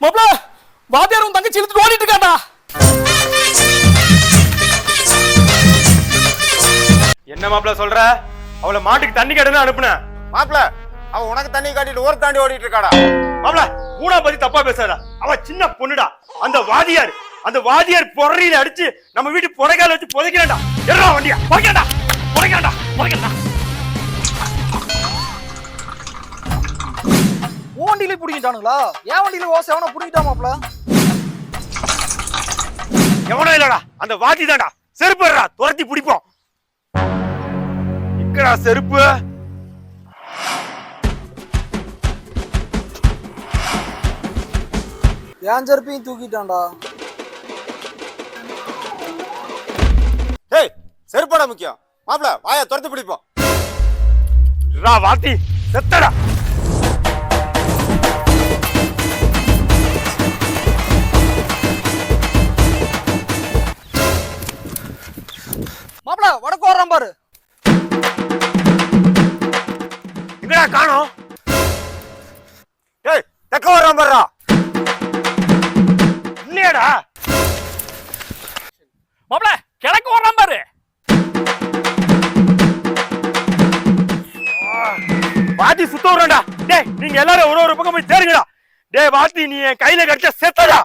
மாப்ள வாத்தியார் உன் தங்கச்சி இழுத்துட்டு ஓடிட்டு இருக்காண்டா. என்ன மாப்ள சொல்ற? அவளை மாட்டுக்கு தண்ணி கேட்டேன்னு அனுப்புன. மாப்ள அவ உனக்கு தண்ணி காட்டிட்டு ஒரு தாண்டி ஓடிட்டு இருக்காடா. மாப்ள ஊனா பத்தி தப்பா பேசாத. அவ சின்ன பொண்ணுடா. அந்த வாதியார் பொறையில அடிச்சு நம்ம வீட்டு பொறைகால வச்சு புதைக்கிறான்டா. எறா வண்டியா புதைக்கிறான்டா. வண்டியில புடிங்கிட்டானுங்களா? ஏன் வண்டியில ஓசை அவனை புடிங்கிட்டா மாப்ள? எவனோ இல்லடா, அந்த வாதி தான்டா. செருப்புடா, துரத்தி பிடிப்போம். இக்கடா செருப்பு. ஏன் செருப்பையும் தூக்கிட்டான்டா. டேய் செருப்பாடா முக்கியம். மாப்ள வாயை துரத்தி பிடிப்போம். வாத்தி செத்தடா. மாப்ள வடக்கு வர்றான் பாரு. எங்கடா காணோம்? டேய் தெக்க வர்றான் பாருடா. இல்லையாடா? மாப்ள கிழக்கு வர்றான் பாரு. வாத்தி சுத்த வர்றான்டா. டேய் நீங்க எல்லாரும் ஒரு பக்கம் போய் தேடுங்கடா. டேய் வாத்தி நீ என் கையில கடிச்ச செத்தடா.